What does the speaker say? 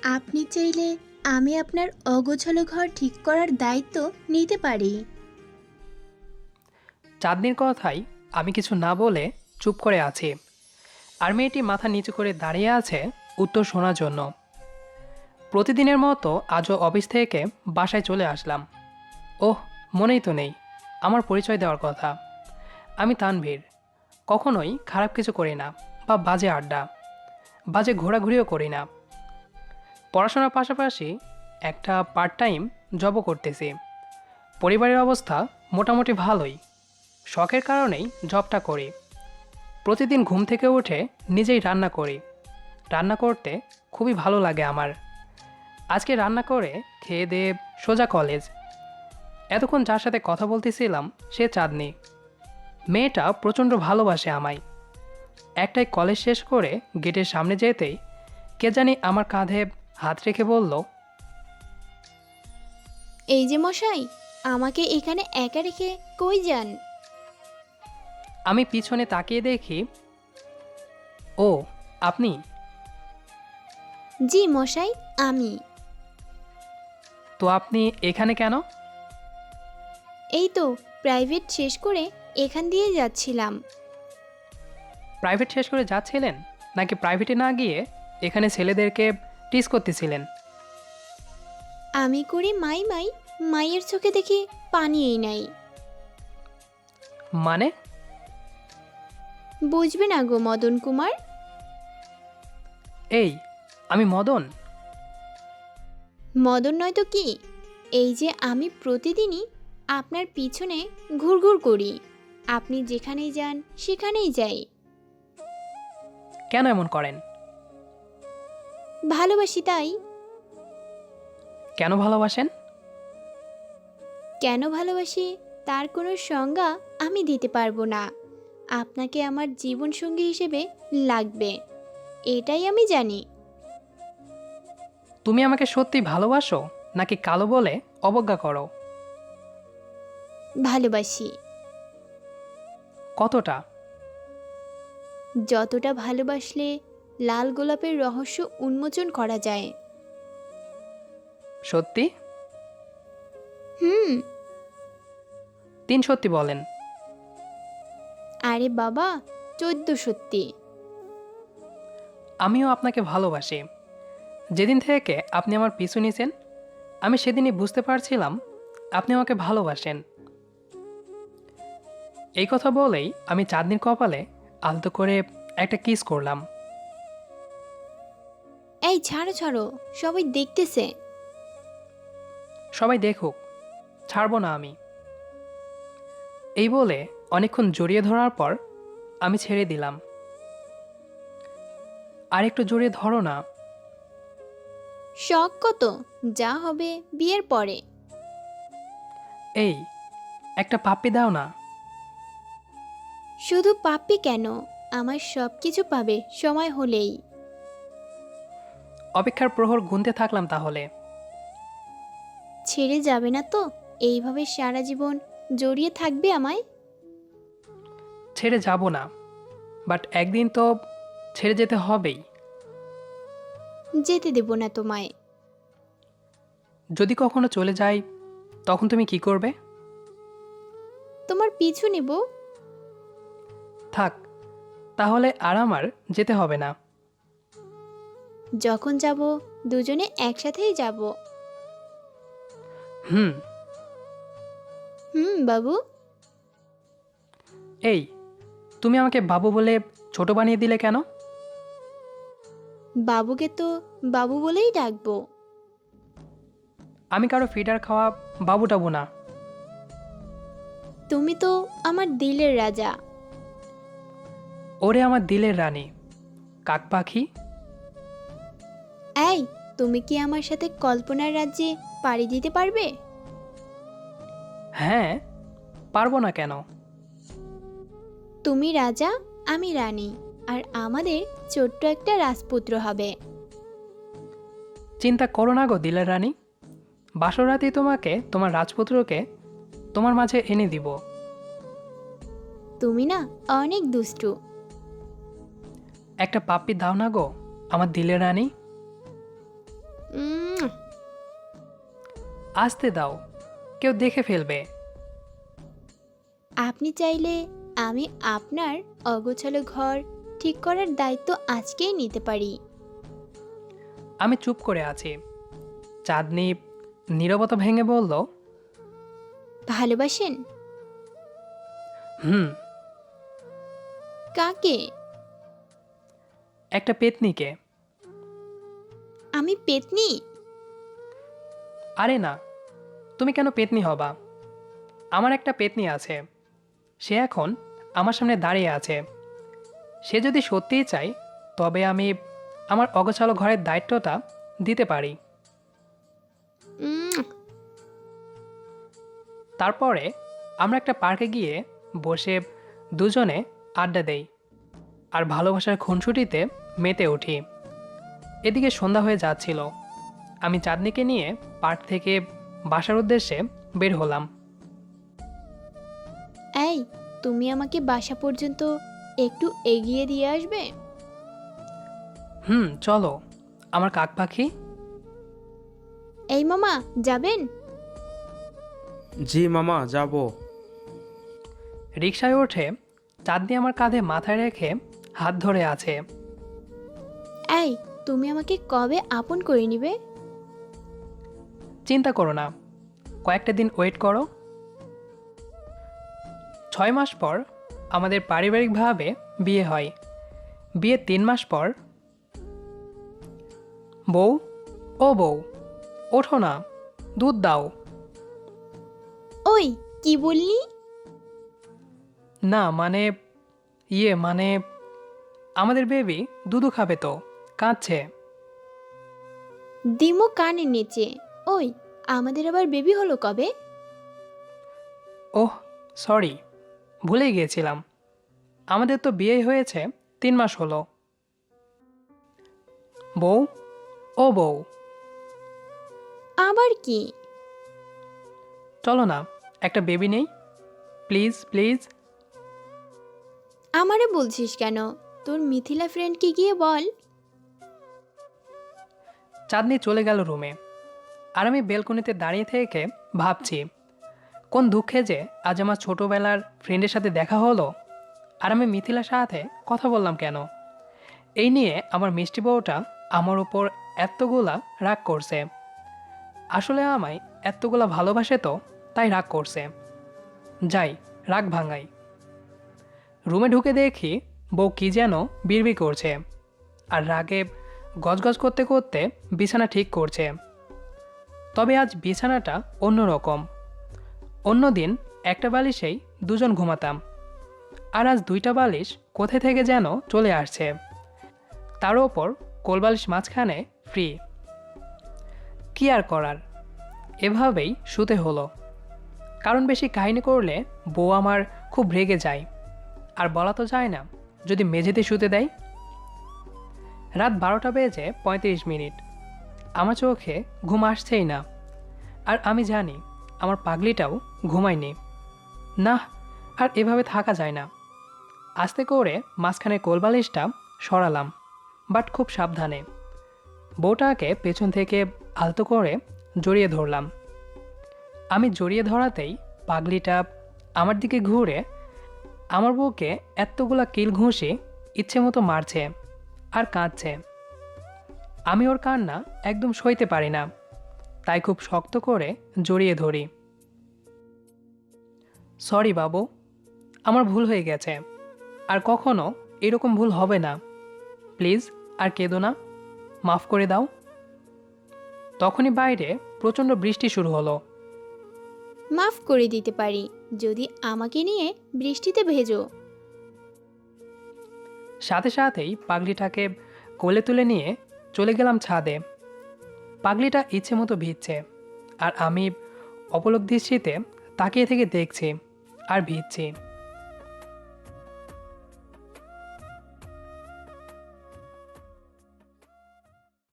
আপনি চাইলে আমি আপনার অগোছালো ঘর ঠিক করার দায়িত্ব নিতে পারি। চাঁদনির কথায় আমি কিছু না বলে চুপ করে আছি, আর মেয়েটি মাথা নিচু করে দাঁড়িয়ে আছে উত্তর শোনার জন্য। প্রতিদিনের মতো আজও অফিস থেকে বাসায় চলে আসলাম। ওহ, মনেই তো নেই আমার পরিচয় দেওয়ার কথা। আমি তানভীর। কখনোই খারাপ কিছু করি না, বা বাজে আড্ডা, বাজে ঘোরাঘুরিও করি না। পড়াশোনার পাশাপাশি একটা পার্ট টাইম জবও করতেছি। পরিবারের অবস্থা মোটামুটি ভালোই। শখের কারণেই জবটা করি। প্রতিদিন ঘুম থেকে উঠে নিজেই রান্না করি। রান্না করতে খুবই ভালো লাগে আমার। আজকে রান্না করে খেয়ে দিয়ে সোজা কলেজ। এতক্ষণ যার সাথে কথা বলতেছিলাম সে চাঁদনি। মেয়েটা প্রচণ্ড ভালোবাসে আমায়। একটাই কলেজ শেষ করে গেটের সামনে যেতেই কে জানি আমার কাঁধে হাত রেখে বলল, এই যে মশাই, আমাকে এখানে একা রেখে কই যান? আমি পিছনে তাকিয়ে দেখি, ও আপনি? জি মশাই, আমি। তো আপনি এখানে কেন? এই তো প্রাইভেট শেষ করে এখান দিয়ে যাচ্ছিলাম। প্রাইভেট শেষ করে যাচ্ছিলেন, নাকি প্রাইভেটে না গিয়ে এখানে ছেলেদেরকে টিস করতেছিলেন? আমি করি মাই মাই, মাইয়ের চোখে দেখি পানিই নাই। মানে? বুঝবে না গো মদন কুমার। এই, আমি মদন? মদন নয় তো কি? এই যে আমি প্রতিদিনই আপনার পিছনে ঘুরঘুর করি। আপনি যেখানেই যান সেখানেই যাই। কেন এমন করেন? ভালোবাসি তাই। কেন ভালোবাসেন? কেন ভালোবাসি তার কোনো সংজ্ঞা আমি দিতে পারবো না। আপনাকে আমার জীবনসঙ্গী হিসেবে লাগবে, এটাই আমি জানি। তুমি আমাকে সত্যি ভালোবাসো, নাকি কালো বলে অবজ্ঞা করো? ভালোবাসি। কতটা? যতটা ভালোবাসলে লাল গোলাপের রহস্য উন্মোচন করা যায়। সত্যি? হুম। তিন সত্যি বলেন। আরে বাবা, 14 সত্যি। আমিও আপনাকে ভালোবাসি। যেদিন থেকে আপনি আমার পিছু নিয়েছেন, আমি সেদিনই বুঝতে পারছিলাম আপনি আমাকে ভালোবাসেন। এই কথা বলেই আমি চাঁদনির কপালে আলতো করে একটা কিস করলাম। এই ছাড়ো ছাড়ো, সবাই দেখতেছে। সবাই দেখুক, ছাড়বো না আমি। এই বলে অনেকক্ষণ জড়িয়ে ধরার পর আমি ছেড়ে দিলাম। আর একটু জড়িয়ে ধরো না। শখ কত, যা হবে বিয়ের পরে। এই, একটা পাপ্পি দাও না। শুধু পাপ্পি কেন, আমার সব কিছু পাবে সময় হলেই। অপেক্ষার প্রহর গুনতে থাকলাম তাহলে। ছেড়ে যাবে না তো? এইভাবে সারা জীবন জড়িয়ে থাকবে আমায়? ছেড়ে যাব না, বাট একদিন তো ছেড়ে যেতে হবেই। যেতে দেব না তোমায়। যদি কখনো চলে যাই, তখন তুমি কি করবে? তোমার পিছু নেব। থাক, তাহলে আর আমার যেতে হবে না। যখন যাব দুজনে একসাথেই যাব। হুম। হুম বাবু। এই, তুমি আমাকে বাবু বলে ছোট বানিয়ে দিলে কেন? বাবুকে তো বাবু বলেই ডাকবো। আমি কারো ফিডার খাওয়া বাবু টাবু না। তুমি তো আমার দিলের রাজা। ওরে আমার দিলের রানী, কাক পাখি। এই, তুমি কি আমার সাথে কল্পনার রাজ্যে পাড়ি দিতে পারবে? হ্যাঁ, পারবো না কেন? তুমি রাজা, আমি রানী, আর আমাদের ছোট্ট একটা রাজপুত্র হবে। চিন্তা করো না গো দিলের রানী। বাসর রাতেই তোমাকে তোমার রাজপুত্রকে তোমার মাঝে এনে দিব। তুমি না অনেক দুষ্টু। একটা পাপ্পি দাও না গো, আমার দিলের রানী। আসতে দাও, কেউ দেখে ফেলবে। আপনি চাইলে আমি আপনার অগোছালো ঘর ঠিক করার দায়িত্ব আজকেই নিতে পারি। আমি চুপ করে আছি। চাঁদনি নীরবতা ভেঙে বলল, ভালোবাসেন? হুম। কাকে? একটা পেতনিকে। আমি পেতনি? আরে না, তুমি কেন পেতনি হবা? আমার একটা পেতনি আছে, সে এখন আমার সামনে দাঁড়িয়ে আছে। সে যদি সত্যিই চায় তবে আমি আমার অগোছালো ঘরের দায়িত্বটা দিতে পারি। উম, তারপরে আমরা একটা পার্কে গিয়ে বসে দুজনে আড্ডা দেই আর ভালোবাসার খুনসুটিতে মেতে উঠি। এদিকে সন্ধ্যা হয়ে যাচ্ছিল। আমি চাঁদনিকে নিয়ে পার্ক থেকে বাসার উদ্দেশ্যে বের হলাম। এই, তুমি আমাকে বাসা পর্যন্ত একটু এগিয়ে দিয়ে আসবে? হুম, চলো। আমার কাক পাখি। এই মামা, যাবেন? জি মামা, যাব। রিকশায় ওঠে চাঁদনি আমার কাঁধে মাথায় রেখে হাত ধরে আছে। এই, তুমি আমাকে কবে আপন করে নিবে? চিন্তা করো না, কয়েকটা দিন ওয়েট করো। 6 মাস পর আমাদের পারিবারিকভাবে বিয়ে হয়। বিয়ের 3 মাস পর, বউ, ও বউ, ওঠো না, দুধ দাও। ওই, কি বললি? না মানে, মানে আমাদের বেবি দুধু খাবে তো, কাঁদছে। দিমো কানের নিচে। ওই, আমাদের আবার বেবি হলো কবে? ওহ, সরি, ভুলেই গিয়েছিলাম। আমাদের তো বিয়ে হয়েছে 3 মাস হলো। বউ, ও বউ, আবার কি? চলো না, একটা বেবি নেই, প্লিজ প্লিজ। আমারে বলছিস কেন? তোর মিথিলা ফ্রেন্ডকে গিয়ে বল। চাঁদনি চলে গেল রুমে, আর আমি বেলকনিতে দাঁড়িয়ে থেকে ভাবছি কোন দুঃখে যে আজ আমার ছোটোবেলার ফ্রেন্ডের সাথে দেখা হলো, আর আমি মিথিলার সাথে কথা বললাম কেন। এই নিয়ে আমার মিষ্টি বউটা আমার উপর এতগুলা রাগ করছে। আসলে আমায় এতগুলা ভালোবাসে তো, তাই রাগ করছে। যাই, রাগ ভাঙাই। রুমে ঢুকে দেখি বউ কি যেন বিড়বিড় করছে, আর রাগে গজগজ করতে করতে বিছানা ঠিক করছে। তবে আজ বিছানাটা অন্যরকম। অন্যদিন একটা বালিশেই দুজন ঘুমাতাম, আর আজ 2টা বালিশ কোথায় থেকে যেন চলে আসছে। তার ওপর কোলবালিশ মাঝখানে ফ্রি। কি আর করার, এভাবেই শুতে হলো। কারণ বেশি কাহিনী করলে বউ আমার খুব রেগে যায়, আর বলা তো যায় না যদি মেঝেতে শুতে দেয়। রাত 12টা বেজে 35 মিনিট। আমার চোখে ঘুম আসছেই না, আর আমি জানি আমার পাগলিটাও ঘুমায়নি। না, আর এভাবে থাকা যায় না। আস্তে করে মাঝখানে কোলবালিশটা সরালাম, বাট খুব সাবধানে। বউটাকে পেছন থেকে আলতো করে জড়িয়ে ধরলাম। আমি জড়িয়ে ধরাতেই পাগলিটা আমার দিকে ঘুরে আমার বউকে এতগুলা কিল ঘুষি ইচ্ছে মতো মারছে আর কাঁদছে। আমি ওর কান্না একদম সইতে পারি না, তাই খুব শক্ত করে জড়িয়ে ধরি। সরি বাবু, আমার ভুল হয়ে গেছে, আর কখনো এরকম ভুল হবে না। প্লিজ আর কেঁদো না, মাফ করে দাও। তখনই বাইরে প্রচণ্ড বৃষ্টি শুরু হলো। মাফ করে দিতে পারি যদি আমাকে নিয়ে বৃষ্টিতে ভেজো। সাথে সাথেই পাগলিটাকে কোলে তুলে নিয়ে চলে গেলাম ছাদে। পাগলিটা ইচ্ছে মতো ভিজছে, আর আমি অপলক দৃষ্টিতে তাকিয়ে থেকে দেখছি আর ভিজছি।